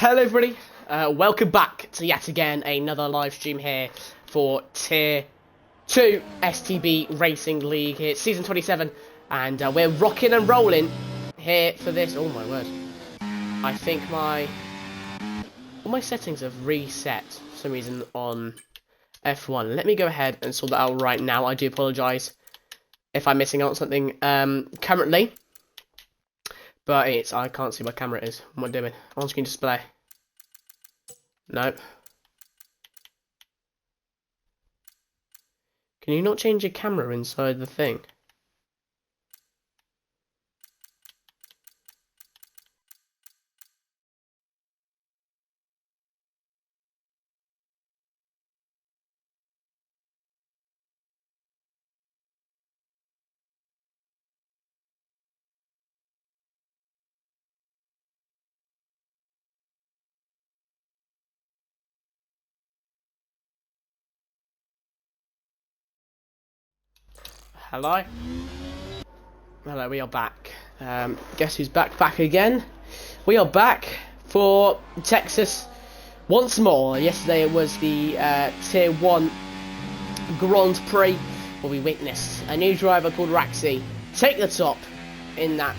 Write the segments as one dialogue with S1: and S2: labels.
S1: Hello everybody, welcome back to yet again another live stream here for Tier 2 STB Racing League here. It's Season 27 and we're rocking and rolling here for this. Oh my word. I think all my settings have reset for some reason on F1. Let me go ahead and sort that out right now. I do apologise if I'm missing out on something currently. But I can't see where camera is. What am I doing? On-screen display. No. Can you not change your camera inside the thing? Hello? Hello, we are back. Guess who's back again? We are back for Texas once more. Yesterday it was the Tier 1 Grand Prix where we witnessed a new driver called Raxi take the top in that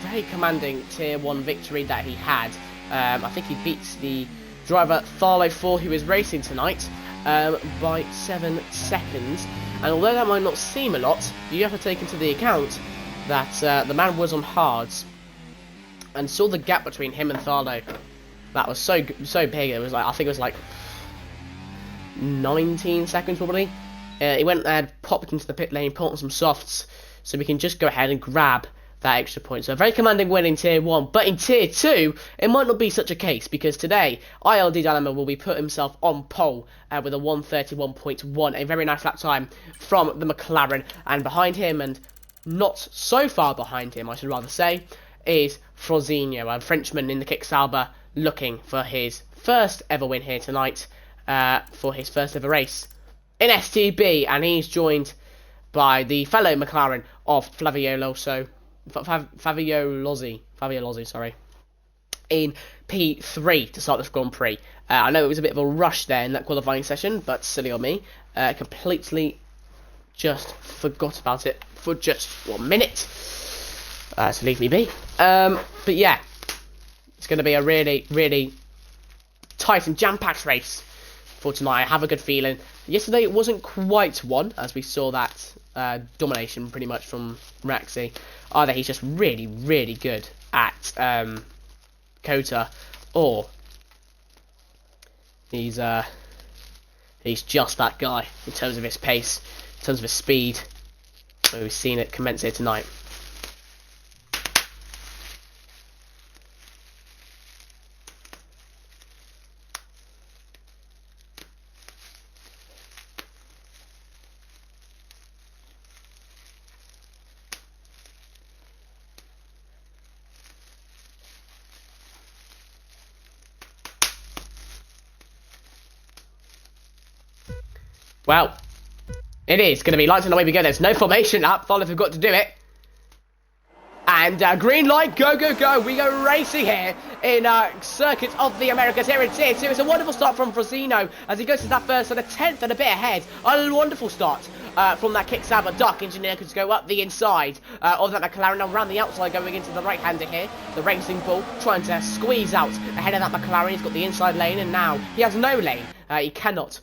S1: very commanding Tier 1 victory that he had. I think he beats the driver Tharlo 4 who is racing tonight by 7 seconds. And although that might not seem a lot, you have to take into the account that the man was on hards and saw the gap between him and Tharlo. That was so big. It was like, I think it was like 19 seconds probably. He went and popped into the pit lane, put on some softs, so we can just go ahead and grab that extra point. So a very commanding win in Tier 1, but in Tier 2, it might not be such a case, because today, ILD Dynamo will be put himself on pole with a 1:31.1, a very nice lap time from the McLaren, and behind him, and not so far behind him, I should rather say, is Frosinho, a Frenchman in the Kick Sauber, looking for his first ever win here tonight, for his first ever race in STB, and he's joined by the fellow McLaren of Flavio Lozzi, sorry, in P3 to start this Grand Prix. I know it was a bit of a rush there in that qualifying session, but silly on me, completely just forgot about it for just 1 minute. So leave me be. But yeah, it's going to be a really tight and jam-packed race for tonight. I have a good feeling. Yesterday it wasn't quite one, as we saw that domination pretty much from Raxi. Either he's just really good at Kota, or he's just that guy in terms of his pace, in terms of his speed. We've seen it commence here tonight. Well, it is going to be lights and away we go. There's no formation up. Tharlo forgot to do it. And green light, go. We go racing here in Circuit of the Americas here in Tier 2. It's a wonderful start from Frosinho as he goes to that first and a 10th and a bit ahead. A wonderful start from that Kick Sauber. Duck Engineer could go up the inside of that McLaren. Now around the outside going into the right-hander here. The Racing Bull trying to squeeze out ahead of that McLaren. He's got the inside lane and now he has no lane. He cannot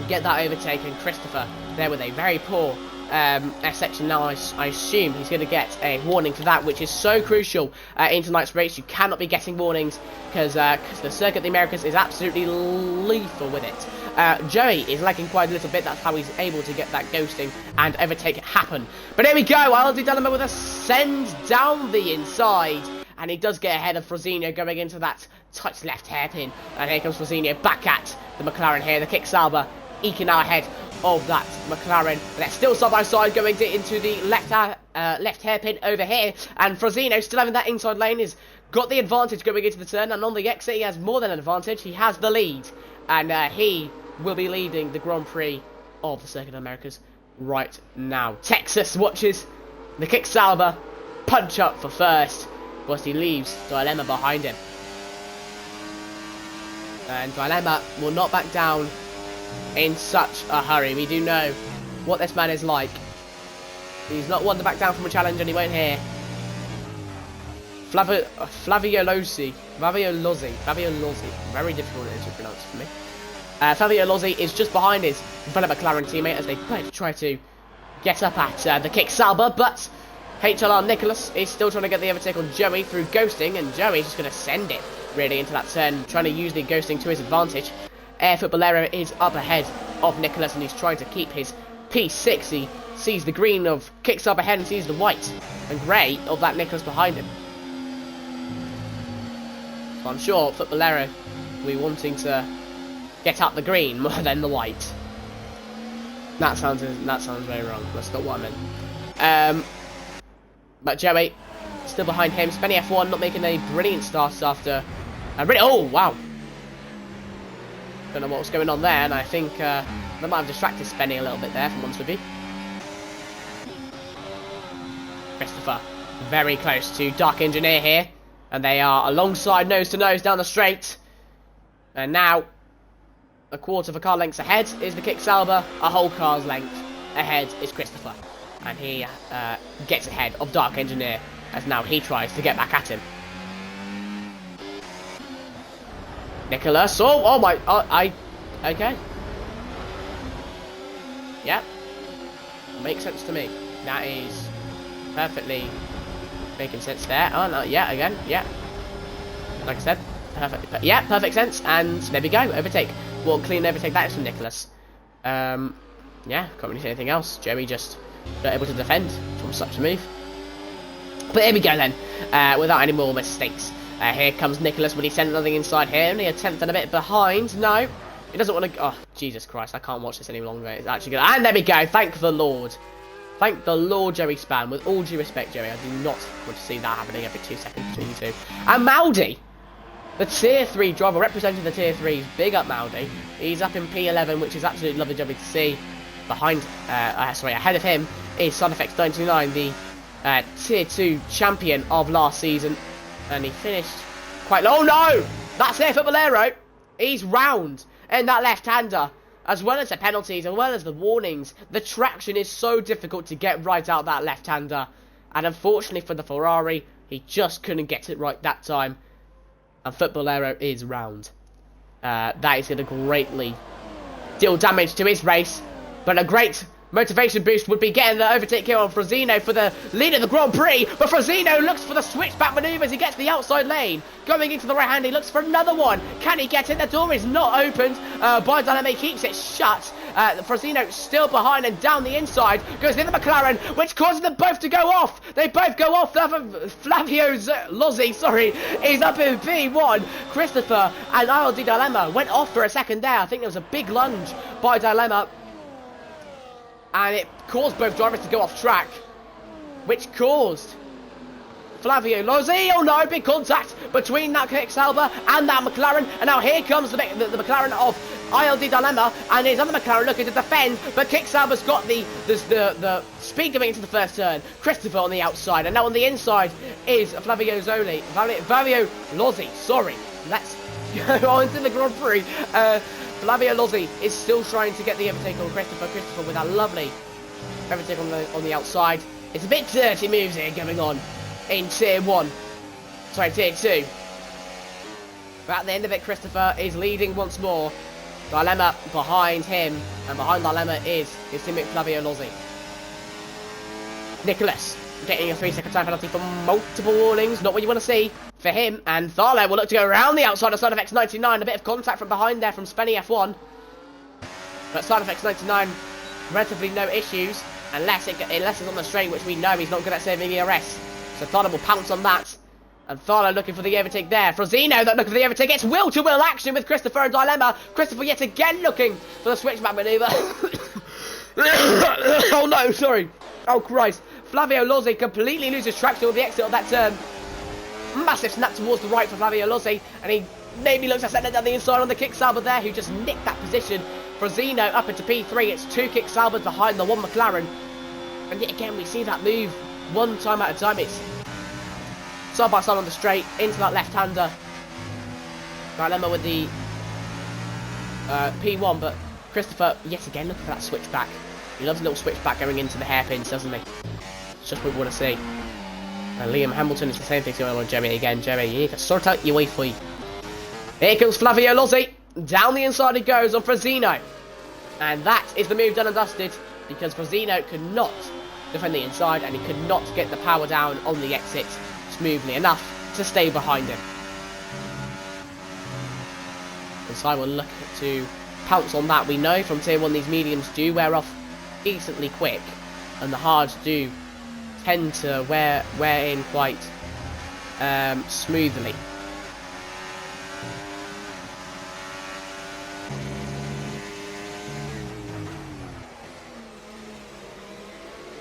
S1: get that overtaken. Christopher there with a very poor section. Now I assume he's going to get a warning for that, which is so crucial in tonight's race. You cannot be getting warnings because the Circuit of the Americas is absolutely lethal with it. Joey is lagging quite a little bit. That's how he's able to get that ghosting and overtake happen. But here we go. ILD Dynamo with a send down the inside. And he does get ahead of Frosinho going into that touch left hairpin. And here comes Frosinho back at the McLaren here. The Kick Sauber eking out ahead of that McLaren. And they're still side by side going into the left hairpin over here. And Frosinho still having that inside lane has got the advantage going into the turn. And on the exit he has more than an advantage. He has the lead. And he will be leading the Grand Prix of the Circuit of Americas right now. Texas watches the Kick Sauber punch up for first, whilst he leaves Dilemma behind him. And Dilemma will not back down in such a hurry. We do know what this man is like. He's not one to back down from a challenge, and he won't here. Flavio Lozzi. Very difficult to pronounce for me. Flavio Lozzi is just behind his fellow McLaren teammate as they both try to get up at the kick Sauber, but HLR Nicholas is still trying to get the overtake on Joey through ghosting, and Joey's just going to send it really into that turn, trying to use the ghosting to his advantage. Air Footballero is up ahead of Nicholas, and he's trying to keep his P6. He sees the green of kicks up ahead and sees the white and grey of that Nicholas behind him. So I'm sure Footballero will be wanting to get up the green more than the white. That sounds very wrong. That's not what I meant. But Joey still behind him. Spenny F1 not making a brilliant start after. Oh wow! Don't know what was going on there, and I think that might have distracted Spenny a little bit there, if I'm honest with you. Christopher, very close to Dark Engineer here, and they are alongside nose to nose down the straight. And now, a quarter of a car length ahead is the Kick Sauber, a whole car's length ahead is Christopher. And he gets ahead of Dark Engineer as now he tries to get back at him. Nicholas, oh my, okay. Yep. Makes sense to me. That is perfectly making sense there. Oh no, yeah, again, yeah. Like I said, perfect sense. And there we go, overtake. Well, clean overtake that is from Nicholas. Yeah, can't really say anything else. Joey just not able to defend from such a move. But here we go then, without any more mistakes. Here comes Nicholas, but he sent nothing inside here. Only a tenth and a bit behind. No, he doesn't want to. Oh, Jesus Christ, I can't watch this any longer. It's actually good. And there we go. Thank the Lord. Thank the Lord, Joey Span. With all due respect, Joey, I do not want to see that happening every 2 seconds between you two. And Maldi, the Tier 3 driver, representing the Tier 3s. Big up, Maldi. He's up in P11, which is absolutely lovely, Joey, to see. Ahead of him is SunFX 99, the Tier 2 champion of last season. And he finished quite low. Oh no! That's it for Bolero. He's round in that left-hander. As well as the penalties, as well as the warnings. The traction is so difficult to get right out that left-hander. And unfortunately for the Ferrari, he just couldn't get it right that time. And Footballero is round. That is going to greatly deal damage to his race. But a great motivation boost would be getting the overtake here on Frozino for the lead of the Grand Prix. But Frozino looks for the switchback manoeuvres. He gets the outside lane. Going into the right hand, he looks for another one. Can he get it? The door is not opened. Biodynamic keeps it shut. Frozino still behind and down the inside. Goes in the McLaren, which causes them both to go off. They both go off. Flavio Lozzi, is up in P1. Christopher and ILD Dilemma went off for a second there. I think there was a big lunge by Dilemma. And it caused both drivers to go off track, which caused Flavio Lozzi. Oh no, big contact between that Kick Sauber and that McLaren. And now here comes the McLaren of ILD Dilemma, and his other McLaren looking to defend, but Kick Sauber's got the speed going into the first turn. Christopher on the outside, and now on the inside is Flavio Lozzi. Sorry, let's go on to the Grand Prix. Flavio Lozzi is still trying to get the overtake on Christopher. Christopher with that lovely overtake on the outside. It's a bit dirty moves here going on in Tier 1. Sorry, Tier 2. But at the end of it, Christopher is leading once more. Dilemma behind him, and behind Dilemma is his teammate Flavio Lozzi. Nicholas getting a 3-second time penalty for multiple warnings. Not what you want to see for him. And Tharlo will look to go around the outside of SunFX 99. A bit of contact from behind there from Spenny F1. But SunFX 99, relatively no issues. Unless it's on the straight, which we know he's not good at saving ERS. So Tharlo will pounce on that. And Tharlo looking for the overtake there. Frozino that looking for the overtake. It's will-to-will action with Christopher and Dilemma. Christopher yet again looking for the switchback manoeuvre. Oh no, sorry. Oh Christ. Flavio Lozzi completely loses traction with the exit of that turn. Massive snap towards the right for Flavio Lozzi. And he maybe looks to send it down the inside on the Kick Sauber there, who just nicked that position. Frozino up into P3. It's 2 Kick Saubers behind the 1 McLaren. And yet again, we see that move one time at a time. It's side by side on the straight into that left-hander. Dilemma with the P1, but Christopher, yet again, look at that switchback. He loves a little switchback going into the hairpins, doesn't he? It's just what we want to see. And Liam Hamilton is the same thing going on Jeremy again. Jeremy, you need to sort out your Wi-Fi. Here comes Flavio Lozzi. Down the inside he goes on Frazino. And that is the move done and dusted, because Frazino could not defend the inside and he could not get the power down on the exit smoothly enough to stay behind him. And so I will look to pounce on that. We know from Tier 1 these mediums do wear off decently quick, and the hards do tend to wear in quite smoothly.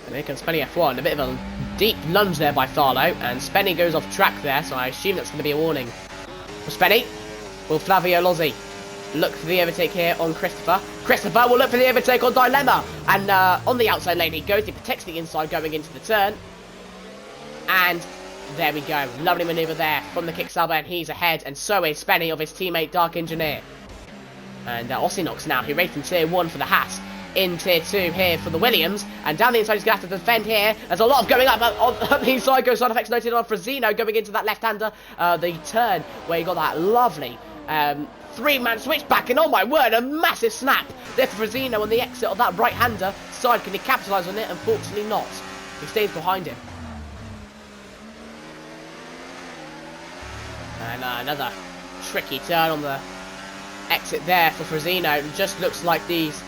S1: And here comes Spenny F1, a bit of a deep lunge there by Tharlo, and Spenny goes off track there, so I assume that's going to be a warning for Spenny. Will Flavio Lozzi look for the overtake here on Christopher? Christopher will look for the overtake on Dilemma, and on the outside lane he goes, he protects the inside going into the turn, and there we go, lovely manoeuvre there from the Kick-Sauber, and he's ahead, and so is Spenny of his teammate Dark Engineer. And Ossinox now, who raced in Tier 1 for the Haas, in Tier 2 here for the Williams, and down the inside he's going to have to defend here. There's a lot of going up on the inside, goes side effects noted on Frazino going into that left-hander, the turn where he got that lovely three-man switch back, and oh my word, a massive snap there for Frazino on the exit of that right-hander side. Can he capitalise on it? Unfortunately not. He stays behind him. And another tricky turn on the exit there for Frazino. It just looks like these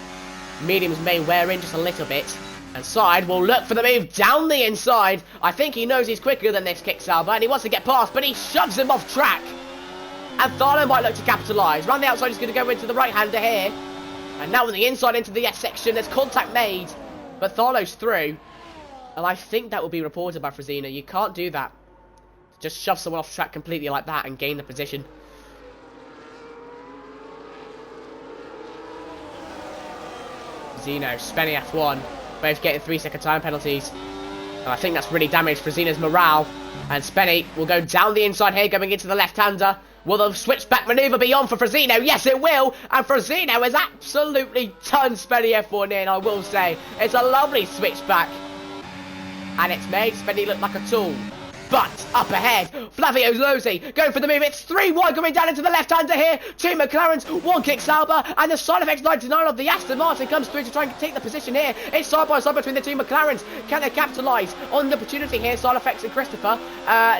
S1: mediums may wear in just a little bit. And Side will look for the move down the inside. I think he knows he's quicker than this Kick-Sauber, and he wants to get past, but he shoves him off track. And Tharlo might look to capitalise. Round the outside, he's going to go into the right-hander here. And now on the inside into the S section, there's contact made. But Tharlo's through. And I think that will be reported by Frazino. You can't do that. Just shove someone off track completely like that and gain the position. Frazino, Spenny F1, both getting 3-second time penalties. And I think that's really damaged Frazino's morale. And Spenny will go down the inside here, going into the left-hander. Will the switchback manoeuvre be on for Frazino? Yes, it will. And Frazino has absolutely turned Spenny F1 in, I will say. It's a lovely switchback. And it's made Spenny look like a tool. But up ahead, Flavio Lozzi going for the move. It's 3 wide going down into the left-hander here. 2 McLarens, 1 Kick-Sauber, and the side effects 99 of the Aston Martin comes through to try and take the position here. It's side by side between the 2 McLarens. Can they capitalise on the opportunity here? Side effects and Christopher.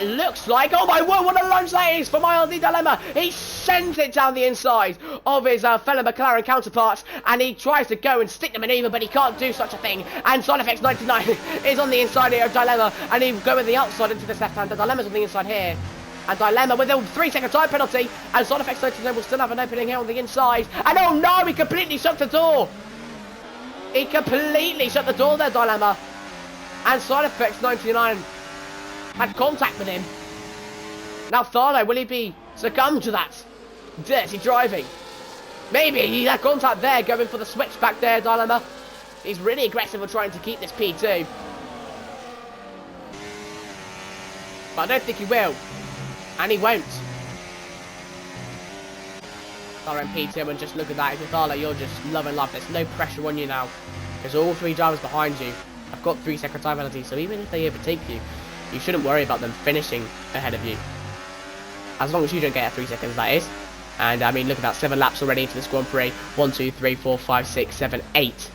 S1: Looks like, oh my word, what a lunge that is from ILD Dilemma. He sends it down the inside of his fellow McLaren counterparts, and he tries to go and stick the manoeuvre, but he can't do such a thing. And side effects 99 is on the inside here of Dilemma, and he go with the outside into the left-hander. Dilemma's on the inside here, and Dilemma with a 3-second time penalty, and Side Effects 99 will still have an opening here on the inside, and oh no, he completely shut the door. He completely shut the door there, Dilemma, and Side Effects 99 had contact with him. Now Tharlo, will he be succumbed to that dirty driving? Maybe he had contact there, going for the switch back there, Dilemma. He's really aggressive on trying to keep this P2. But I don't think he will. And he won't. Tharlo and P2, and just look at that. If you're Tharlo, you're just love and love. There's no pressure on you now. Because all 3 drivers behind you have got 3-second time penalties. So even if they overtake you, you shouldn't worry about them finishing ahead of you. As long as you don't get 3 seconds, that is. And I mean, look at that. 7 laps already into this Grand Prix. 1, 2, 3, 4, 5, 6, 7, 8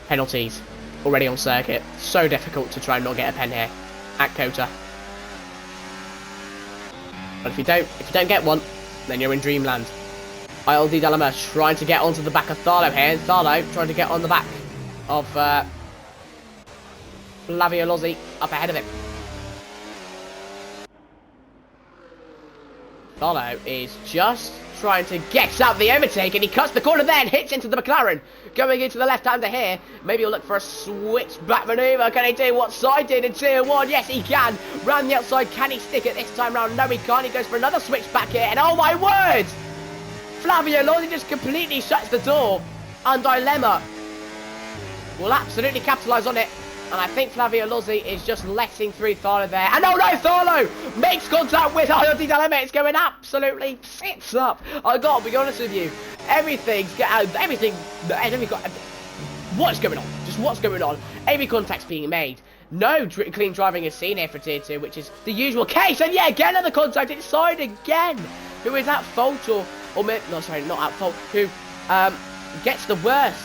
S1: penalties already on circuit. So difficult to try and not get a pen here at Kota. But if you don't get one, then you're in dreamland. ILD Dilemma trying to get onto the back of Tharlo here. And Tharlo trying to get on the back of Flavio Lozzi up ahead of him. Tharlo is just trying to get out the overtake, and he cuts the corner there and hits into the McLaren. Going into the left-hander here. Maybe he'll look for a switch-back manoeuvre. Can he do what Side did in Tier 1? Yes, he can. Round the outside. Can he stick it this time round? No, he can't. He goes for another switch-back here. And oh, my word! Flavio Lozzi just completely shuts the door. And Dilemma will absolutely capitalise on it. And I think Flavio Lozzi is just letting through Tharlo there. And oh no, Tharlo makes contact with ILD Dilemma. It's going absolutely fits up. I gotta be honest with you. What's going on? Just what's going on? Every contact's being made. No clean driving is seen here for Tier 2, which is the usual case. And yeah, again another contact inside again. Who is at fault or no, sorry, not at fault. Who gets the worst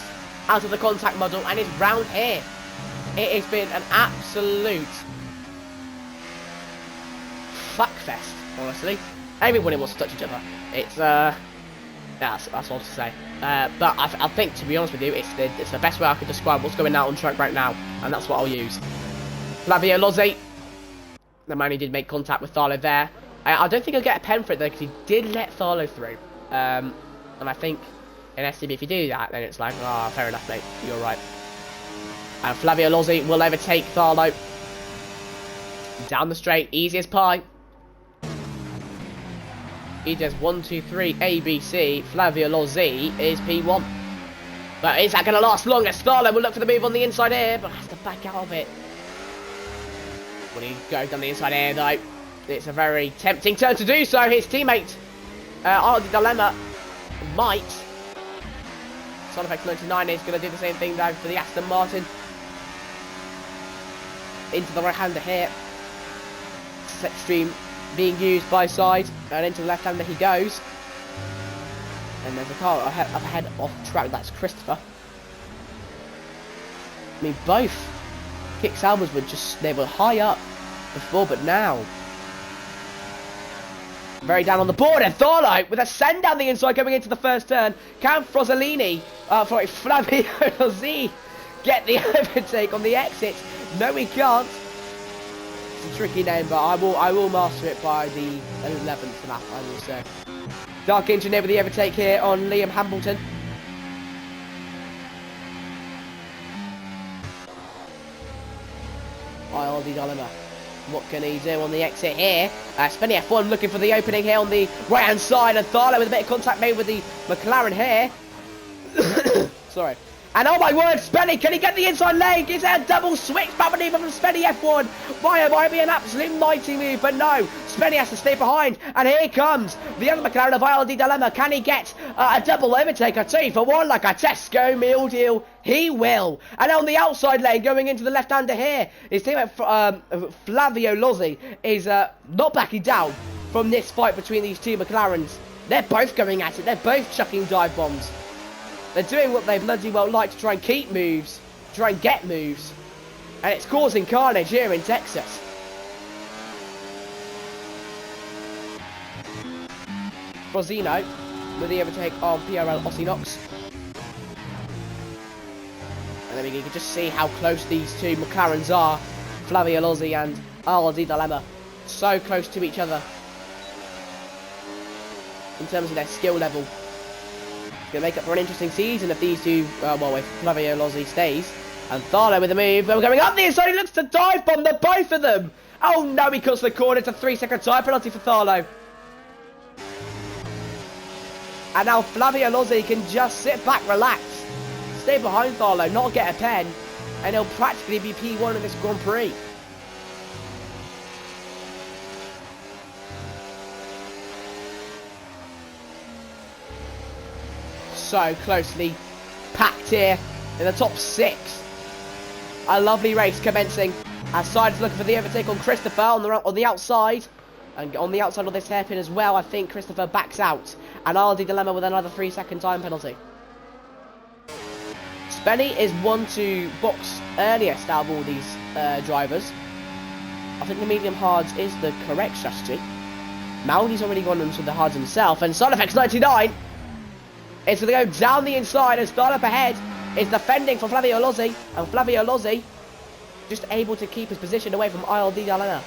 S1: out of the contact model and is round here. It has been an absolute fuckfest, honestly. Everybody wants to touch each other. It's that's all to say. But I think, to be honest with you, it's the best way I could describe what's going on track right now, and that's what I'll use. Flavio Lozzi, the man who did make contact with Tharlo there. I don't think he'll get a pen for it though, because he did let Tharlo through. And I think in STB, if you do that, then it's like, ah, fair enough, mate. You're right. And Flavio Lozzi will overtake Tharlo. Down the straight, easy as pie. He does 1, 2, 3, A, B, C. Flavio Lozzi is P1. But is that going to last long? As Tharlo will look for the move on the inside here, but has to back out of it. When he goes down the inside here, though, it's a very tempting turn to do so. His teammate, ILD Dilemma, might. Sound Effects 99 is going to do the same thing, though, for the Aston Martin. Into the right-hander here. Set stream being used by side, and into the left-hander he goes. And there's a car up ahead off track, that's Christopher. I mean, both Kick Salmons were they were high up before, but now very down on the board, and Tharlo with a send down the inside going into the first turn. Can Flavio Lozzi get the overtake on the exit? No, he can't. It's a tricky name, but I will master it by the 11th lap, I will say. Dark Engineer with the overtake here on Liam Hambleton. ILD Dilemma. What can he do on the exit here? Spenny F1 looking for the opening here on the right-hand side, and Tharlo with a bit of contact made with the McLaren here. Sorry. And oh my word, Spenny, can he get the inside leg? Is there a double switch back maneuver from Spenny F1? Might be an absolute mighty move, but no. Spenny has to stay behind, and here comes the other McLaren of ILD Dilemma. Can he get a double overtake, a 2 for 1, like a Tesco meal deal? He will. And on the outside lane, going into the left-hander here, his teammate Flavio Lozzi is not backing down from this fight between these two McLarens. They're both going at it. They're both chucking dive bombs. They're doing what they bloody well like to try and keep moves, try and get moves. And it's causing carnage here in Texas. Rosino with the overtake on PRL Ossinox. And then you can just see how close these two McLarens are. Flavio Lozzi and ILD Dilemma. So close to each other. In terms of their skill level. Going to make up for an interesting season if these two, well, if Flavio Lozzi stays. And Tharlo with the move. We're going up the inside. He looks to dive bomb the both of them. Oh no, he cuts the corner. It's a 3-second time penalty for Tharlo. And now Flavio Lozzi can just sit back, relax, stay behind Tharlo, not get a pen, and he'll practically be P1 in this Grand Prix. So closely packed here in the top 6. A lovely race commencing. As Side's looking for the overtake on Christopher on the outside. And on the outside of this hairpin as well, I think Christopher backs out. And ILD Dilemma with another 3-second time penalty. Spenny is one to box earliest out of all these drivers. I think the medium hards is the correct strategy. Maldi's already gone into the hards himself. And Sound Effects 99 is going to go down the inside and start up ahead. Is defending for Flavio Lozzi. And Flavio Lozzi just able to keep his position away from ILD Dilemma.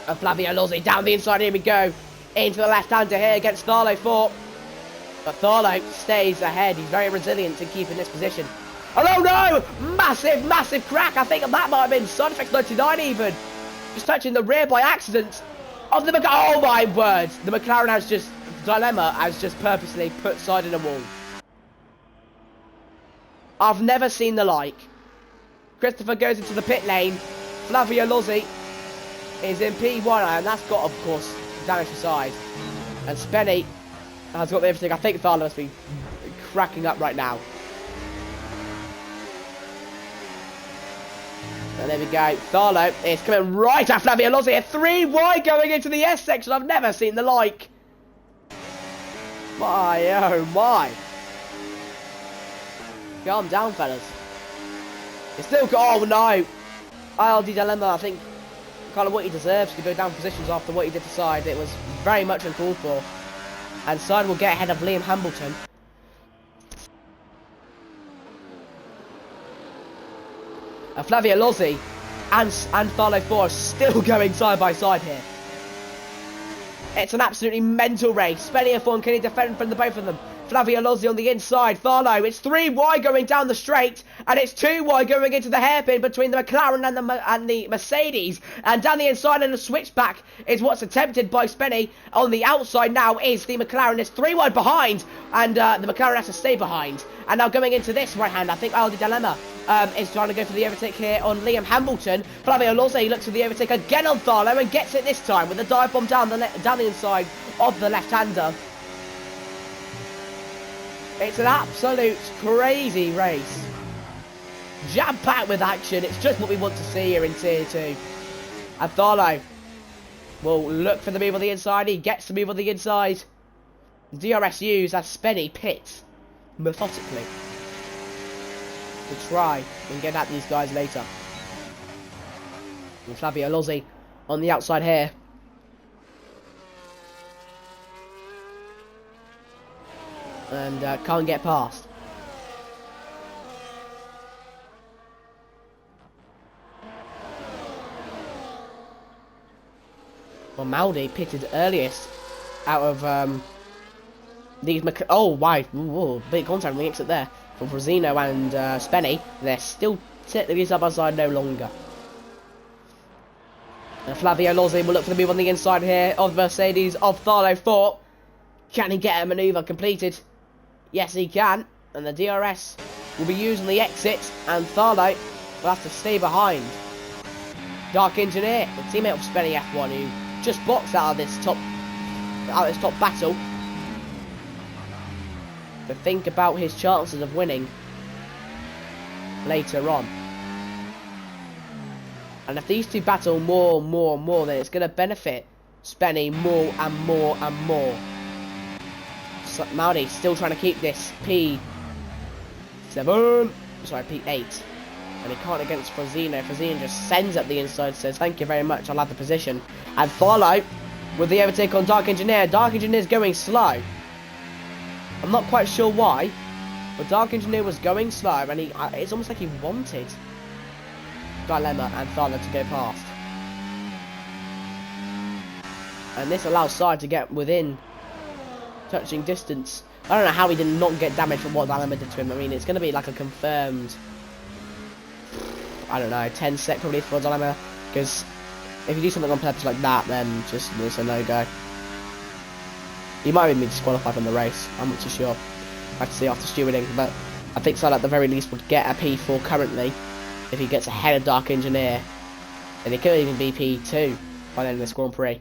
S1: And Flavio Lozzi down the inside. Here we go. Into the left-hander here against Tharlo 4. But Tharlo stays ahead. He's very resilient in keeping this position. Oh no! Massive, massive crack. I think that might have been Sound Effects 99 even. Just touching the rear by accident of the McLaren. Oh my word. The McLaren has just... Dilemma has just purposely put side in a wall. I've never seen the like. Christopher goes into the pit lane. Flavio Lozzi is in P1, and that's got, of course, damage to side. And Spenny has got everything. I think Tharlo must be cracking up right now. And there we go. Tharlo is coming right at Flavio Lozzi. A 3 wide going into the S section. I've never seen the like. My, oh my. Calm down, fellas. It's still... Oh, no. ILD Dilemma, I think, kind of what he deserves to go down positions after what he did to side. It was very much uncalled for. And side will get ahead of Liam Hambleton. Flavio Lozzi and Tharlo 4 are still going side by side here. It's an absolutely mental race. Spenny and Fawn, can he defend from the both of them? Flavio Lozzi on the inside. Tharlo, it's 3 wide going down the straight, and it's 2 wide going into the hairpin between the McLaren and the Mercedes. And down the inside and the switchback is what's attempted by Spenny. On the outside now is the McLaren. It's 3 wide behind, and the McLaren has to stay behind. And now going into this right hand, I think Aldi Dilemma is trying to go for the overtake here on Liam Hambleton. Flavio Lozzi looks for the overtake again on Tharlo and gets it this time with a dive bomb down the inside of the left-hander. It's an absolute crazy race. Jam-packed with action. It's just what we want to see here in Tier 2. And Tharlo will look for the move on the inside. He gets the move on the inside. DRS used as Spenny pits methodically to try and get at these guys later. And Flavio Lozzi on the outside here. And can't get past. Well, Maldi pitted earliest out of these. Oh, wow! Ooh, big contact on the exit there from Frazino and Spenny. They're still technically side by side no longer. And Flavio Lozzi will look for the move on the inside here of Mercedes of Tharlo 4. Can he get a manoeuvre completed? Yes, he can. And the DRS will be used on the exit, and Tharlo will have to stay behind. Dark Engineer, the teammate of Spenny F1, who just boxed out of this top battle, to think about his chances of winning later on. And if these two battle more, then it's going to benefit Spenny more and more. So Maldi still trying to keep this P8, and he can't against Frazino. Frazino just sends up the inside, says thank you very much, I'll have the position. And Tharlo with the overtake on Dark Engineer. Dark Engineer's going slow. I'm not quite sure why, but Dark Engineer was going slow, and it's almost like he wanted Dilemma and Tharlo to go past. And this allows Side to get within touching distance. I don't know how he did not get damage from what Dilemma did to him. I mean, it's going to be like a confirmed, I don't know, 10 sec probably for Dilemma, because if you do something on purpose like that, then just it's a no-go. He might even be disqualified from the race. I'm not too sure. I have to see after stewarding, but I think Side at the very least would get a P4 currently if he gets ahead of Dark Engineer, and he could even be P2 by the end of this Grand Prix.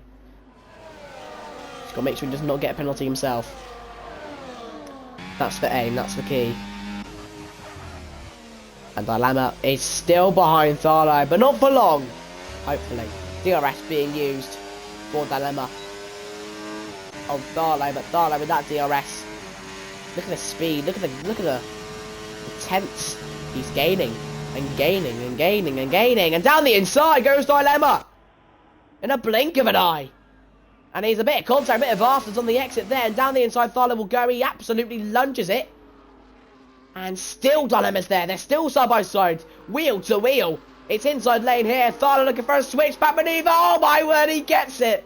S1: He's got to make sure he does not get a penalty himself. That's the aim, that's the key. And Dilemma is still behind Tharlo, but not for long, hopefully. DRS being used for Dilemma of Tharlo, but Tharlo with that DRS. Look at the speed, look at the tenths he's gaining, and gaining, and down the inside goes Dilemma! In a blink of an eye! And he's a bit of contact, a bit of afterwards on the exit there, and down the inside Tharlo will go. He absolutely lunges it. And still Dilemma's there. They're still side by side, wheel to wheel. It's inside lane here. Tharlo looking for a switchback manoeuvre. Oh my word, he gets it.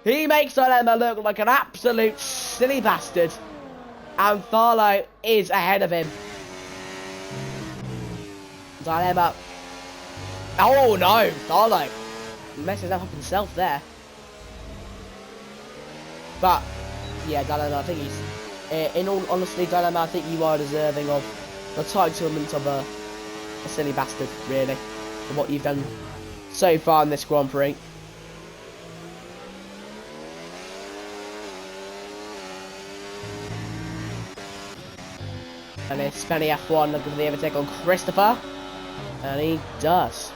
S1: He makes Dilemma look like an absolute silly bastard. And Tharlo is ahead of him. Dilemma. Oh no, Tharlo messes up himself there. But yeah, Dilemma, I think he's, in all honesty, Dilemma, I think you are deserving of the entitlement of a silly bastard, really, for what you've done so far in this Grand Prix. And it's Spenny F1 looking for the overtake on Christopher. And he does.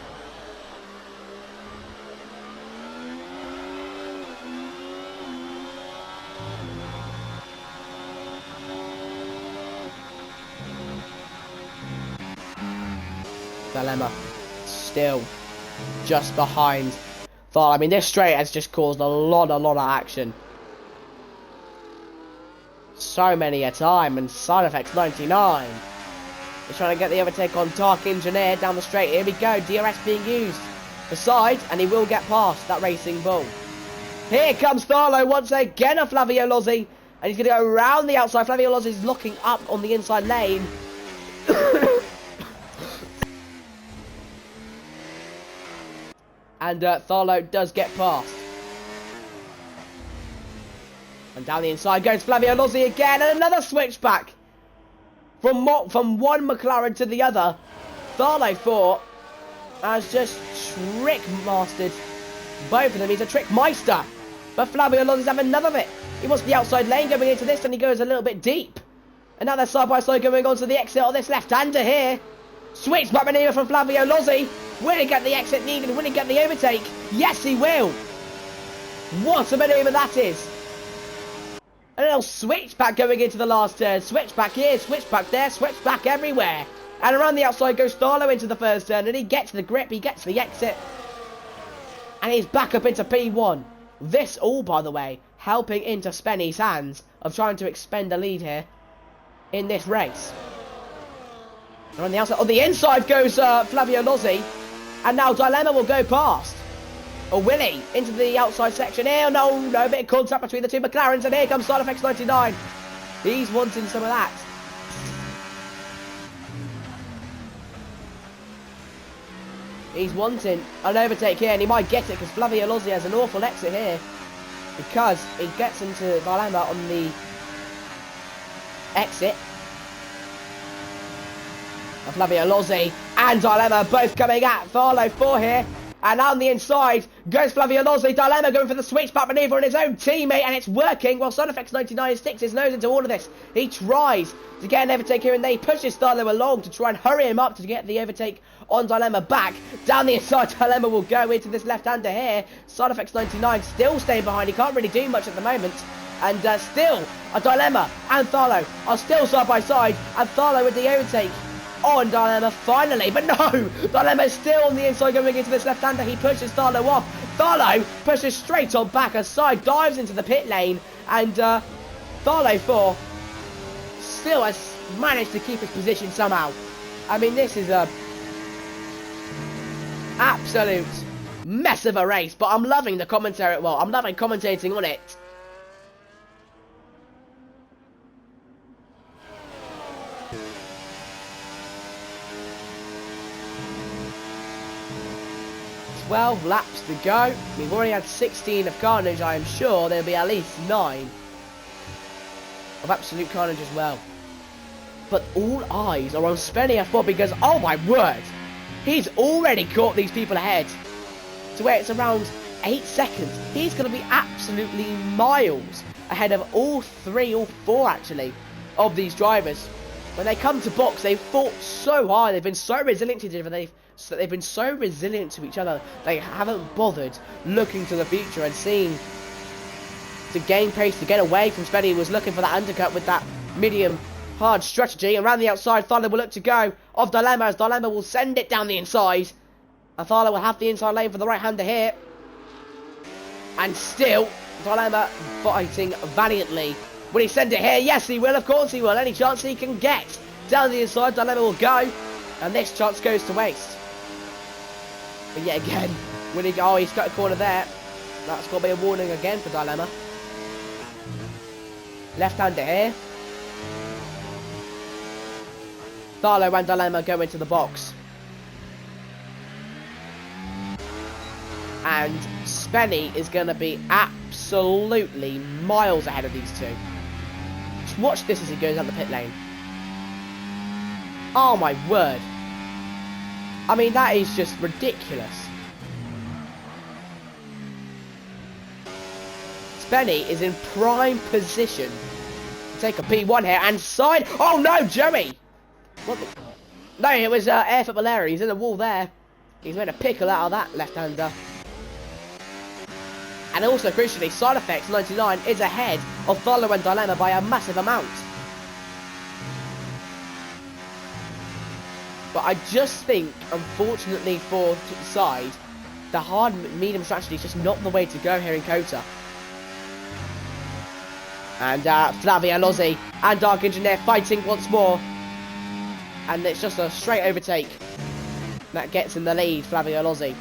S1: Dilemma still just behind Thal. I mean, this straight has just caused a lot of action. So many a time, and side effects 99 is trying to get the overtake on Dark Engineer down the straight. Here we go, DRS being used aside, and he will get past that Racing Bull. Here comes Tharlo once again, a Flavio Lozzi, and he's going to go around the outside. Flavio Lozzi is looking up on the inside lane. And Tharlo does get past. And down the inside goes Flavio Lozzi again, and another switchback from one McLaren to the other. Tharlo 4 has just trick mastered both of them. He's a trick meister, but Flavio Lozzi's having none of it. He wants the outside lane going into this, and he goes a little bit deep. And now they're side by side going on to the exit on this left-hander here. Switchback maneuver from Flavio Lozzi. Will he get the exit needed? Will he get the overtake? Yes, he will. What a maneuver that is. A little switchback going into the last turn. Switchback here, switchback there, switchback everywhere. And around the outside goes Tharlo into the first turn. And he gets the grip, he gets the exit. And he's back up into P1. This all, by the way, helping into Spenny's hands of trying to expend a lead here in this race. And on the outside, on the inside goes Flavio Lozzi. And now Dilemma will go past. Or will he? Into the outside section here. No, a bit of contact between the two McLarens. And here comes Side Effects 99. He's wanting some of that. He's wanting an overtake here. And he might get it because Flavio Lozzi has an awful exit here. Because he gets into Dilemma on the exit. And Flavio Lozzi and Dilemma both coming at Tharlo 4 here. And on the inside goes Flavio Lozzi. Dilemma going for the switchback maneuver on his own teammate, and it's working. While Side Effects 99 sticks his nose into all of this. He tries to get an overtake here, and then he pushes Tharlo along to try and hurry him up to get the overtake on Dilemma back. Down the inside, Dilemma will go into this left-hander here. Side Effects 99 still staying behind. He can't really do much at the moment. And still, a Dilemma and Tharlo are still side by side. And Tharlo with the overtake on Dilemma finally, but no, Dilemma is still on the inside going into this left-hander. He pushes Tharlo off. Tharlo pushes straight on back aside, dives into the pit lane, and Tharlo 4 still has managed to keep his position somehow. I mean, this is a absolute mess of a race, but I'm loving the commentary. Well, I'm loving commentating on it. Well, laps to go. We've already had 16 of carnage. I am sure there'll be at least 9 of absolute carnage as well. But all eyes are on Spenny F4 because, oh my word, he's already caught these people ahead to where it's around 8 seconds. He's going to be absolutely miles ahead of all 4 actually of these drivers. When they come to box, they've fought so hard. They've been so resilient to each other. They've been so resilient to each other. They haven't bothered looking to the future and seeing to gain pace, to get away from Spenny. He was looking for that undercut with that medium hard strategy. And around the outside, Tharlo will look to go off Dilemma as Dilemma will send it down the inside. And Tharlo will have the inside lane for the right-hander here. And still, Dilemma fighting valiantly. Will he send it here? Yes, he will. Of course he will. Any chance he can get down the inside, Dilemma will go. And this chance goes to waste. But yet again, will he go? Oh, he's got a corner there. That's got to be a warning again for Dilemma. Left-hander here. Tharlo and Dilemma go into the box. And Spenny is going to be absolutely miles ahead of these two. Just watch this as he goes out the pit lane. Oh my word. I mean, that is just ridiculous. Spenny is in prime position to take a P1 here and side. Oh no, Joey! What the... No, it was air football error. He's in the wall there. He's made a pickle out of that left-hander. And also, crucially, Side Effects 99 is ahead of Follow and Dilemma by a massive amount. But I just think, unfortunately for Side, the hard medium strategy is just not the way to go here in Kota. And Flavio Lozzi and Dark Engineer fighting once more. And it's just a straight overtake that gets in the lead, Flavio Lozzi.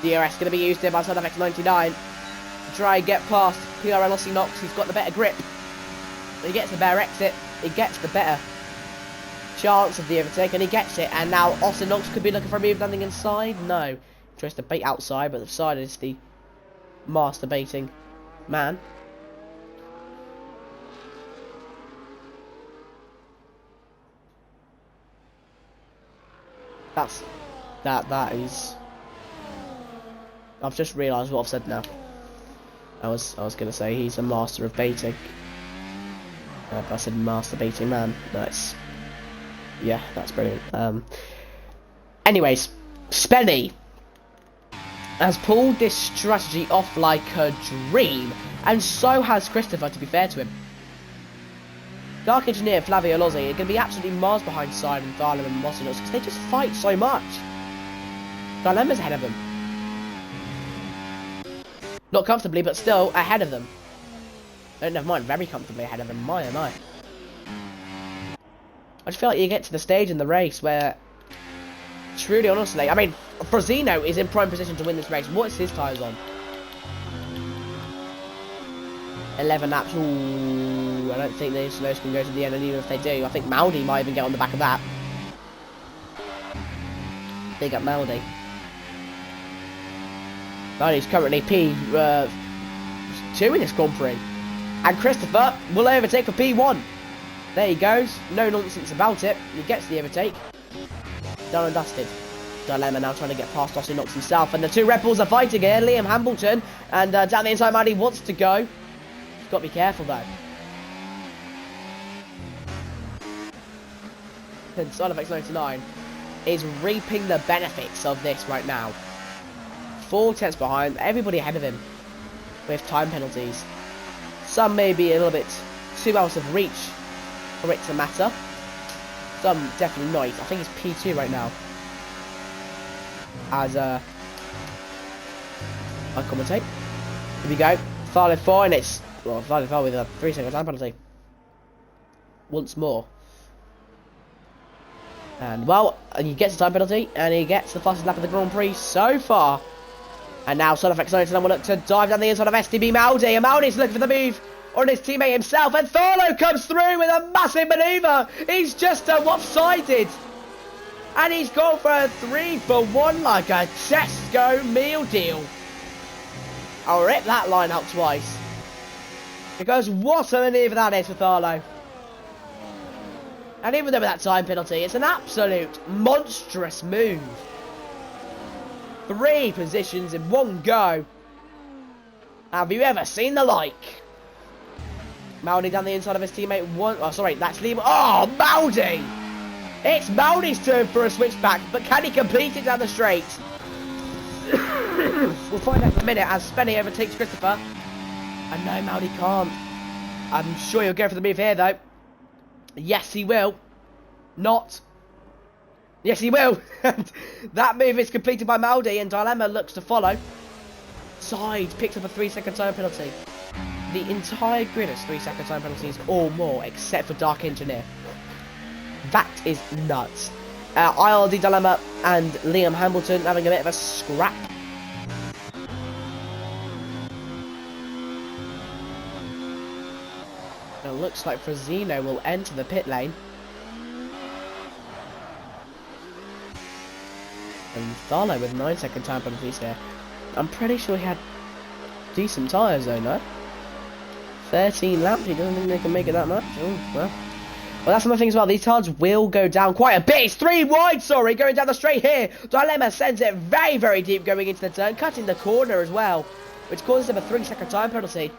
S1: DRS going to be used here by Side Effects 99 to try and get past PRL Lossi Knox, who's got the better grip. He gets the better exit, he gets the better chance of the overtake, and he gets it. And now Austin Knox could be looking for a move landing inside. No, he tries to bait outside, but the side is the masturbating man. That is. I've just realised what I've said now. I was gonna say he's a master of baiting. But I said masturbating man. That's yeah, that's brilliant. Anyways, Spenny has pulled this strategy off like a dream, and so has Christopher, to be fair to him. Dark Engineer, Flavio Lozzi are going to be absolutely miles behind Side and Tharlam and Mossinos because they just fight so much. Dilemma's ahead of them. Not comfortably, but still ahead of them. Oh, never mind, very comfortably ahead of them. My oh my. I just feel like you get to the stage in the race where, truly, honestly, I mean, Frozino is in prime position to win this race. What's his tyres on? 11 laps. Ooh, I don't think those can go to the end, and even if they do, I think Maldi might even get on the back of that. Big up Maldi. Maldi's currently P2 in this Grand Prix. And Christopher will overtake for P1. There he goes. No nonsense about it. He gets the overtake. Done and dusted. Dilemma now trying to get past Austin Knox himself. And the two Red Bulls are fighting here. Liam Hambleton. And down the inside, Maldi wants to go. He's got to be careful though. And Side Effects 99 is reaping the benefits of this right now. 4 tenths behind. Everybody ahead of him. With time penalties. Some may be a little bit too out of reach for it to matter. Some definitely not. I think it's P2 right now. As I commentate. Here we go. Farley 4 and it's Farley 4 with a 3-second time penalty. Once more. And well, and he gets the time penalty and he gets the fastest lap of the Grand Prix so far. And now Side Effects 99 will look to dive down the inside of STB Maldi. And Maldi's looking for the move on his teammate himself. And Thorlo comes through with a massive manoeuvre. He's just one-sided. And he's gone for a 3-for-1 like a Tesco meal deal. I'll rip that line out twice. Because what a manoeuvre that is for Thorlo. And even though with that time penalty, it's an absolute monstrous move. 3 positions in one go. Have you ever seen the like? Maldi down the inside of his teammate. Oh, sorry, that's Liam. Oh, Maldi! It's Maldi's turn for a switchback, but can he complete it down the straight? We'll find out in a minute as Spenny overtakes Christopher. And no, Maldi can't. I'm sure he'll go for the move here, though. Yes, he will. Not. Yes, he will. That move is completed by Maldi, and Dilemma looks to follow. Side picks up a 3-second time penalty. The entire grid has 3-second time penalties or more, except for Dark Engineer. That is nuts. ILD Dilemma and Liam Hambleton having a bit of a scrap. It looks like Frozino will enter the pit lane. And Tharlo with 9-second time penalties here. I'm pretty sure he had decent tyres though, no? 13 laps, he doesn't think they can make it that much. Oh, well. Well, that's another thing as well. These cards will go down quite a bit. It's 3 wide, sorry, going down the straight here. Dilemma sends it very, very deep going into the turn, cutting the corner as well, which causes him a 3-second time penalty.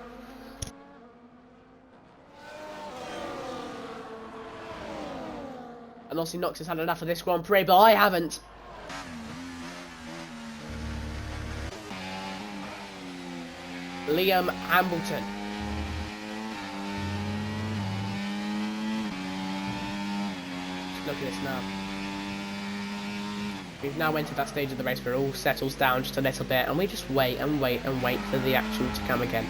S1: And obviously Knox has had enough of this Grand Prix, but I haven't. Liam Hambleton. Just look at this now. We've now entered that stage of the race where it all settles down just a little bit, and we just wait and wait and wait for the action to come again.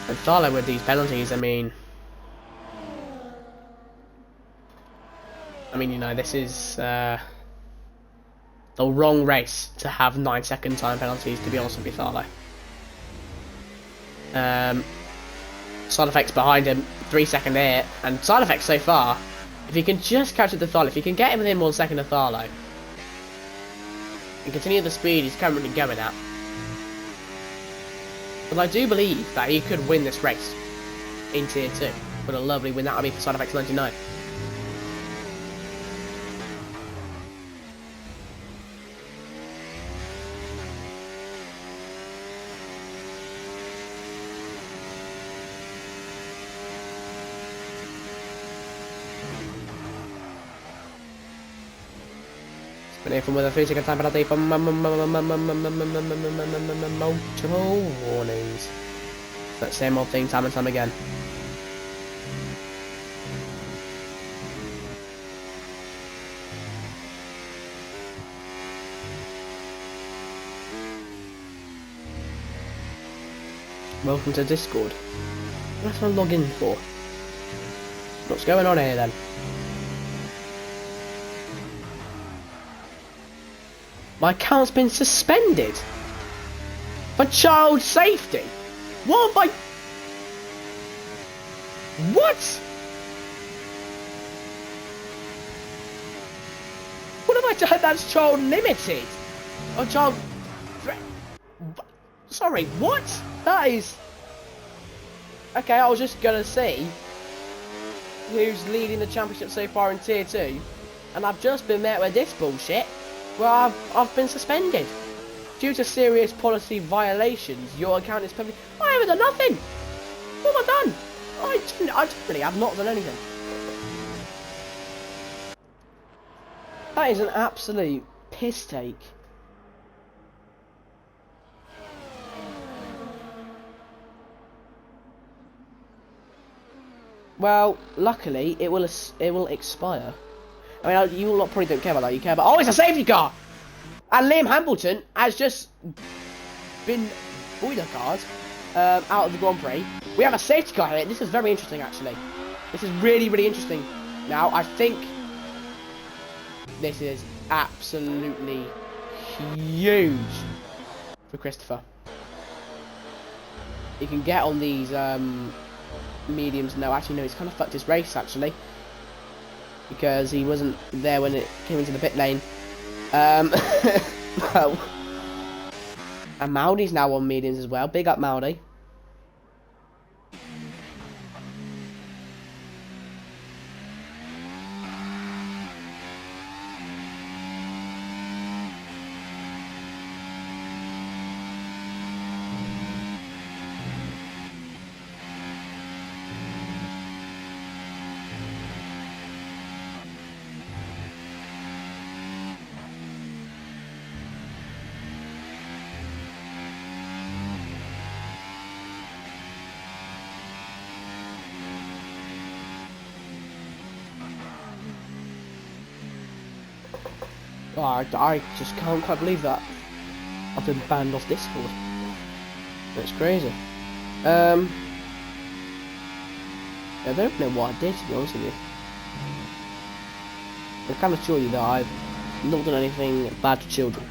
S1: And Tharlo with these penalties, I mean, you know, this is the wrong race to have 9-second time penalties, to be honest with you, Tharlo. Side effects behind him, 3-second here, and side effects so far, if you can just catch up to Tharlo, if you can get him within 1 second of Tharlo, and continue the speed he's currently going at, but I do believe that he could win this race in Tier 2. What a lovely win that would be for side effects 99. From with a 3-second time penalty for multiple warnings. That same old thing time and time again. Welcome to Discord. What do I log in for? What's going on here then? My account's been suspended for child safety. What have I? What? What have I done that's child limited? Or child? Sorry, what? That is. Okay, I was just gonna see who's leading the championship so far in Tier 2, and I've just been met with this bullshit. Well, I've been suspended. Due to serious policy violations, your account is perfect. I haven't done nothing. What have I done? I really have not done anything. That is an absolute piss take. Well, luckily, it will expire. I mean, you lot probably don't care about that. You care about... Oh, it's a safety car! And Liam Hambleton has just been boiler card out of the Grand Prix. We have a safety car here. This is very interesting, actually. This is really, really interesting. Now, I think this is absolutely huge for Christopher. He can get on these mediums. No, actually, no, he's kind of fucked his race, actually. Because he wasn't there when it came into the pit lane. Well, and Maudi's now on mediums as well. Big up Maudi. Oh, I just can't quite believe that I've been banned off Discord. That's crazy. I don't know what I did, to be honest with you. I can assure you that I've not done anything bad to children.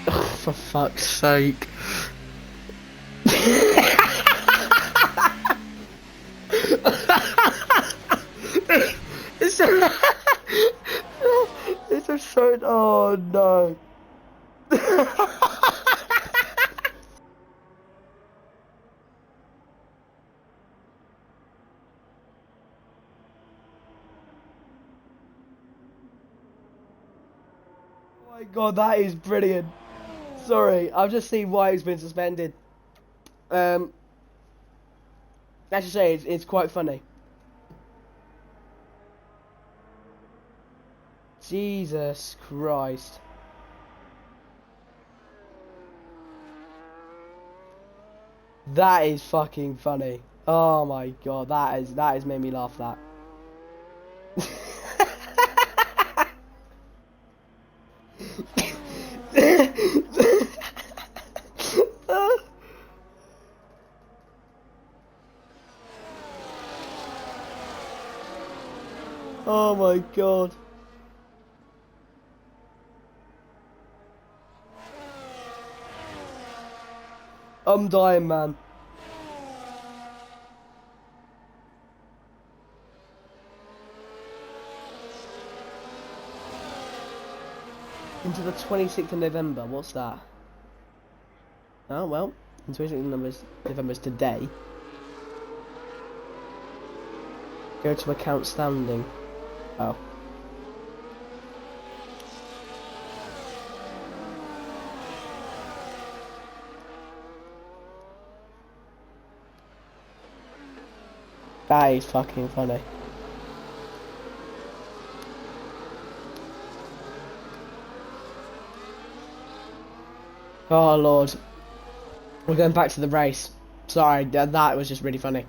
S1: Oh, for fuck's sake. It's just so... Oh no. my god, that is brilliant. Sorry, I've just seen why he's been suspended. As you say, it's quite funny. Jesus Christ. That is fucking funny. Oh my god, that has made me laugh that. Oh my god. I'm dying, man. Into the 26th of November, what's that? Oh, well, the 26th of November is today. Go to account standing. Oh. That is fucking funny. Oh lord. We're going back to the race. Sorry, that was just really funny.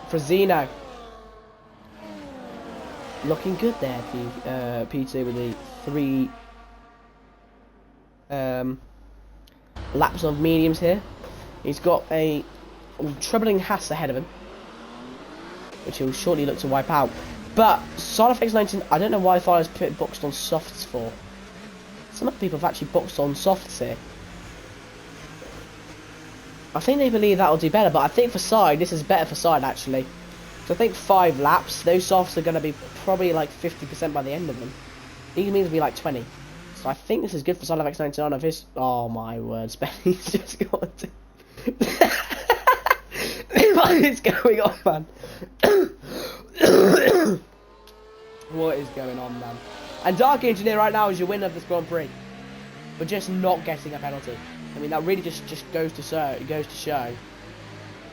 S1: Frazino. Looking good there, P2 with the 3 laps of mediums here. He's got a troubling Haas ahead of him, which he'll shortly look to wipe out. But SideFX 19, I don't know why Fire's put boxed on softs for. Some other people have actually boxed on softs here. I think they believe that'll do better, but I think for side, this is better for side actually. So I think 5 laps, those softs are going to be probably like 50% by the end of them. These means will be like 20. So I think this is good for SideFX 19 of his. Oh my word, Spenny's just got to. What is going on, man? What is going on, man? And Dark Engineer right now is your winner of this Grand Prix, but just not getting a penalty. I mean, that really just goes to show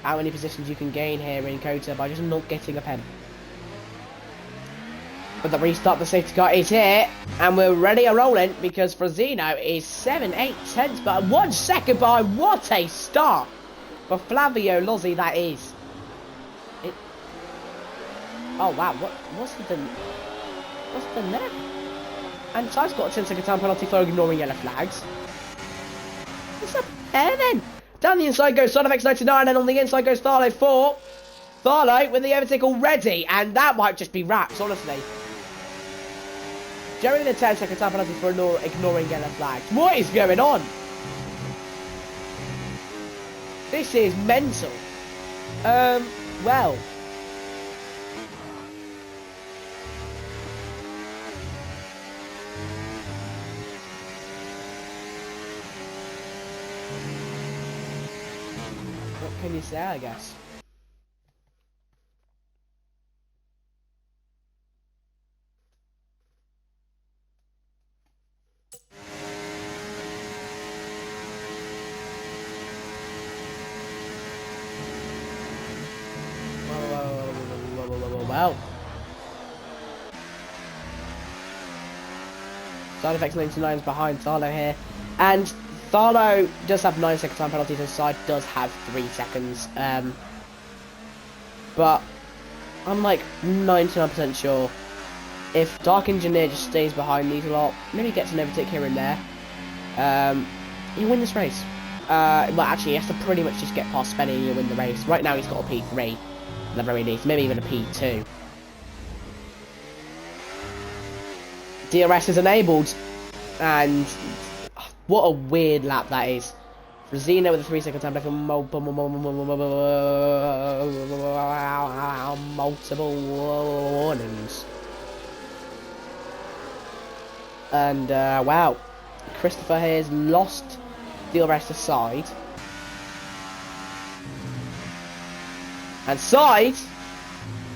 S1: how many positions you can gain here in Kota by just not getting a pen. But the restart, the safety car is here, and we're ready and rolling because Frazino is 7/8 tenths, but 1 second behind. What a start for Flavio Lozzi, that is. Oh wow, what's the net? And Side's got a 10-second time penalty for ignoring yellow flags. What's up there then? Down the inside goes SideFX 99, and on the inside goes Tharlo 4. Tharlo with the overtake already, and that might just be wraps, honestly. Jerry the 10-second time penalty for ignoring yellow flags. What is going on? This is mental. Well. What can you say, I guess? Well, SideFX 99 is behind Tharlo here, and Tharlo does have 9-second time penalties, and Side does have 3 seconds. But I'm like 99% sure if Dark Engineer just stays behind these a lot, maybe gets an overtake here and there, he'll win this race. Well, actually, he has to pretty much just get past Spenny and he'll win the race. Right now, he's got a P3. At the very least, maybe even a P2. DRS is enabled, and what a weird lap that is. Frazino with a 3-second time left, multiple warnings. And wow, Christopher has lost DRS to Side. And Side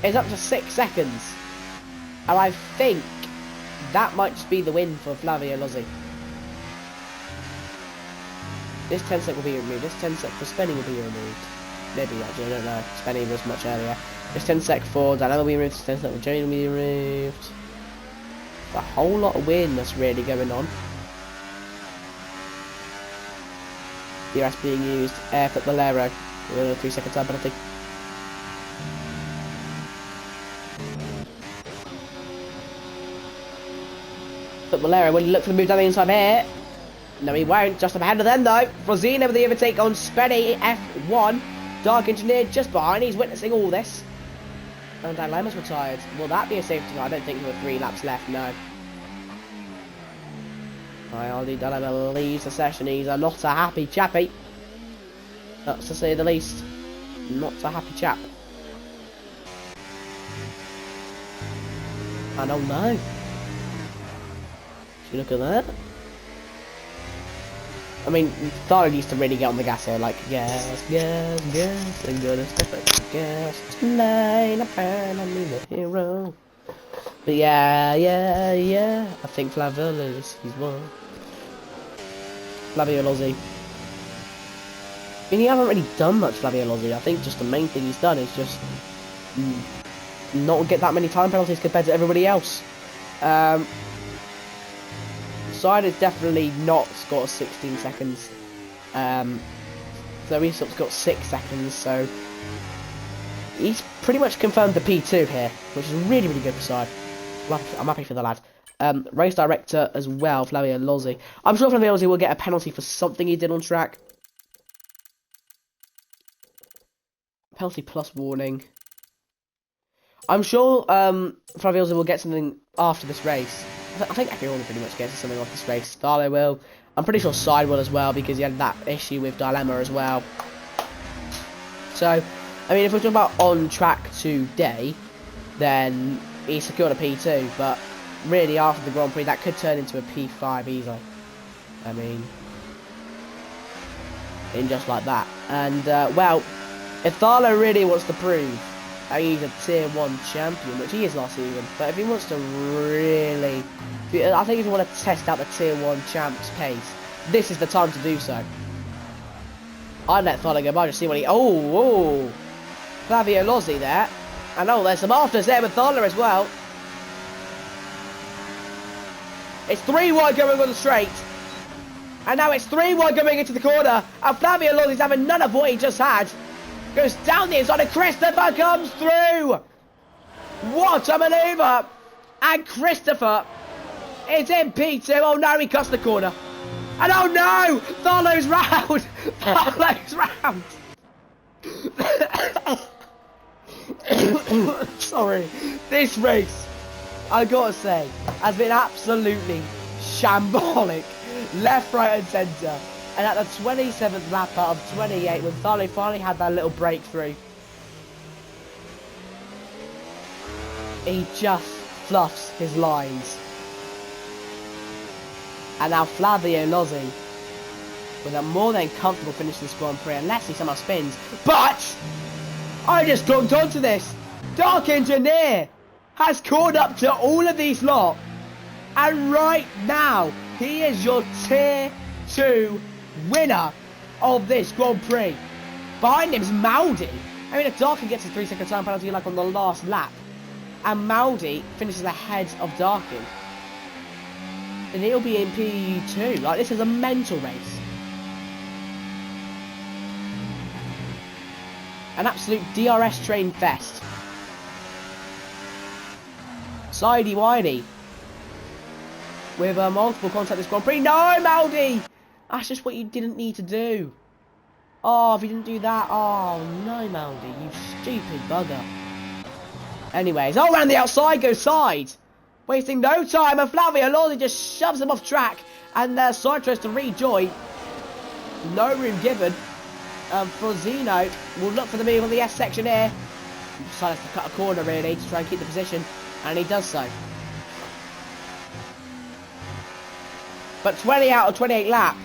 S1: is up to 6 seconds. And I think that might just be the win for Flavio Lozzi. This 10 sec will be removed. This 10 sec for spinning will be removed. Maybe actually, I don't know. Spinning was much earlier. This 10 sec for Dynamo will be removed. This 10 sec for Joey will be removed. A whole lot of weirdness really going on. DRS being used. Air for Bolero. 3 second time penalty. But Bolero, will he look for the move down the inside here? No, he won't. Just ahead of them, though. Frozino with the overtake on Spenny, F1. Dark Engineer just behind. He's witnessing all this. And Dilemma's retired. Will that be a safety car? I don't think there were 3 laps left, no. Aldi Dilemma leaves the session. He's not a happy chappy. That's to say the least. Not a happy chap. And oh no. You look at that. I mean, Thara used to really get on the gas here, like gas, gas, gas, I'm gonna step up the gas tonight. I'm the hero. But yeah. I think Flavio Lozzi's won. Flavio Lozzi. I mean, he hasn't really done much, Flavio Lozzi. I think just the main thing he's done is just not get that many time penalties compared to everybody else. Side has definitely not got 16 seconds. So he's got 6 seconds, so he's pretty much confirmed the P2 here, which is really, really good for Side. I'm happy for the lad. Race director as well, Flavio Lozzi. I'm sure Flavio Lozzi will get a penalty for something he did on track. Penalty plus warning. I'm sure Flavio Lozzi will get something after this race. I think everyone pretty much gets something off this race. Starlo will. I'm pretty sure Side will as well, because he had that issue with Dilemma as well. So, I mean, if we're talking about on track today, then he secured a P2, but really after the Grand Prix, that could turn into a P5 easily. I mean, in just like that. And, well, if Tharlo really wants to prove that he's a tier 1 champion, which he is last season, but if he wants to really, I think if you want to test out the tier 1 champ's pace, this is the time to do so. I'd let Tharlo go by, just see what he, oh, Flavio Lozzi there, and oh, there's some afters there with Tharlo as well. It's 3 wide going on the straight, and now it's 3 wide going into the corner, and Flavio Lozzi's having none of what he just had. Goes down the inside and Christopher comes through. What a manoeuvre. And Christopher is in P2. Oh no, he cuts the corner. And oh no, Tharlo's round. Tharlo's round. Sorry. This race, I gotta say, has been absolutely shambolic. Left, right and centre. And at the 27th lap out of 28, when Tharlo finally had that little breakthrough, he just fluffs his lines. And now Flavio Lozzi, with a more than comfortable finish to this Grand Prix, unless he somehow spins. But I just clocked onto this. Dark Engineer has caught up to all of these lot. And right now, he is your Tier 2 winner of this Grand Prix. Behind him is Maudi. I mean, if Darkin gets a 3 second time penalty like on the last lap, and Maudi finishes ahead of Darkin, then he'll be in P2. Like, this is a mental race. An absolute DRS train fest. Sidey-widey. With multiple contact this Grand Prix. No, Maudi! That's just what you didn't need to do. Oh, if you didn't do that. Oh, no, Maudi. You stupid bugger. Anyways, all around the outside goes Side. Wasting no time. And Flavio Lozzi just shoves him off track. And Side tries to rejoin. No room given. Frozino will look for the move on the S section here. He decides to cut a corner, really, to try and keep the position. And he does so. But 20 out of 28 lap.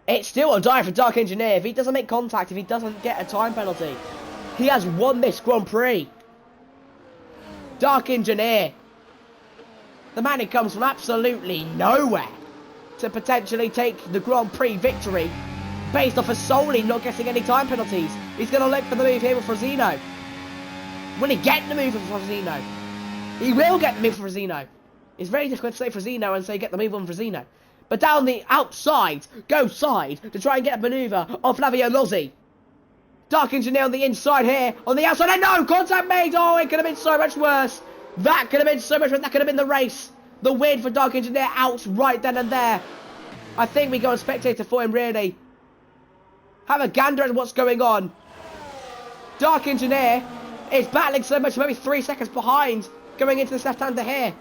S1: It's still a die for Dark Engineer. If he doesn't make contact, if he doesn't get a time penalty, he has won this Grand Prix. Dark Engineer. The man who comes from absolutely nowhere to potentially take the Grand Prix victory based off of solely not getting any time penalties. He's going to look for the move here with Frosino. Will he get the move with Frosino? He will get the move for Frosino. It's very difficult to say Frosino and say get the move on Frosino. But down the outside, go side to try and get a manoeuvre on Flavio Lozzi. Dark Engineer on the inside here, on the outside, and no, contact made. Oh, it could have been so much worse. That could have been so much worse. That could have been the race. The win for Dark Engineer out right then and there. I think we got a spectator for him, really. Have a gander at what's going on. Dark Engineer is battling so much, maybe 3 seconds behind going into this left-hander here.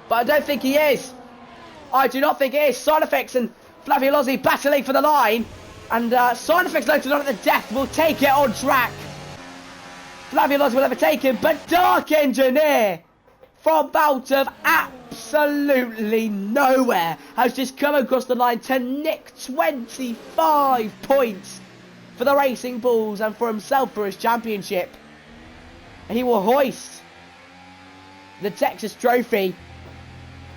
S1: But I don't think he is. I do not think he is. Side Effects and Flavio Lozzi battling for the line. And Side Effects loaded on at the death will take it on track. Flavio Lozzi will have it taken, but Dark Engineer from out of absolutely nowhere has just come across the line to nick 25 points for the Racing Bulls and for himself for his championship. And he will hoist the Texas Trophy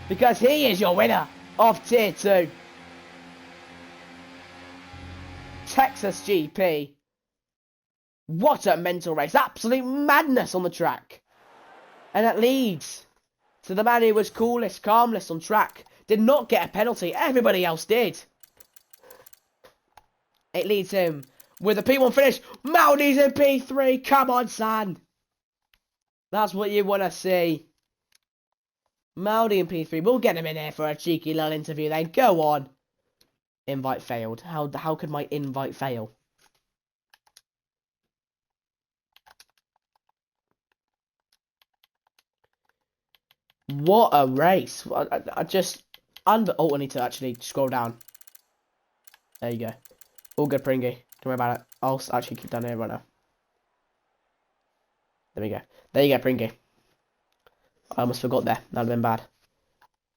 S1: because he is your winner of Tier 2. Texas GP. What a mental race. Absolute madness on the track. And that leads to the man who was coolest, calmest on track. Did not get a penalty. Everybody else did. It leads him with a P1 finish. Maldi's in P3. Come on, son. That's what you want to see. Maldi in P3. We'll get him in here for a cheeky little interview then. Go on. Invite failed. How could my invite fail? What a race. I just... Oh, I need to actually scroll down. There you go. All good, Pringy. Don't worry about it. I'll actually keep down here right now. There we go. There you go, Pringy. I almost forgot there. That would have been bad.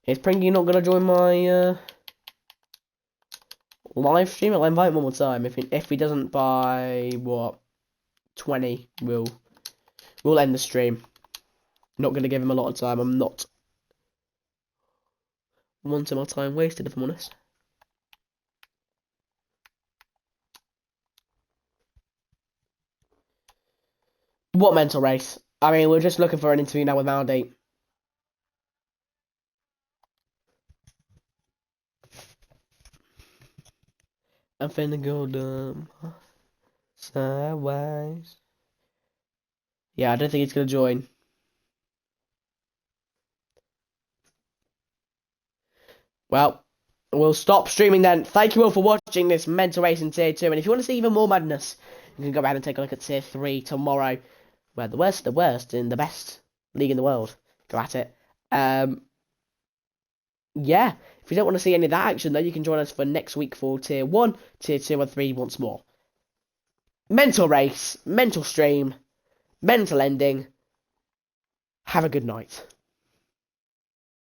S1: Is Pringy not going to join my live stream? I'll invite him one more time. If he doesn't by, what, 20, we'll end the stream. Not going to give him a lot of time. I'm not wanting my time wasted, if I'm honest. What mental race? I mean, we're just looking for an interview now with Maldi. I'm finna go dumb sideways. Yeah, I don't think he's gonna join. Well, we'll stop streaming then. Thank you all for watching this mental race in Tier 2. And if you want to see even more madness, you can go ahead and take a look at Tier 3 tomorrow. Where the worst in the best league in the world. Go at it. Yeah. If you don't want to see any of that action, though, you can join us for next week for Tier 1, Tier 2, and 3 once more. Mental race, mental stream, mental ending. Have a good night.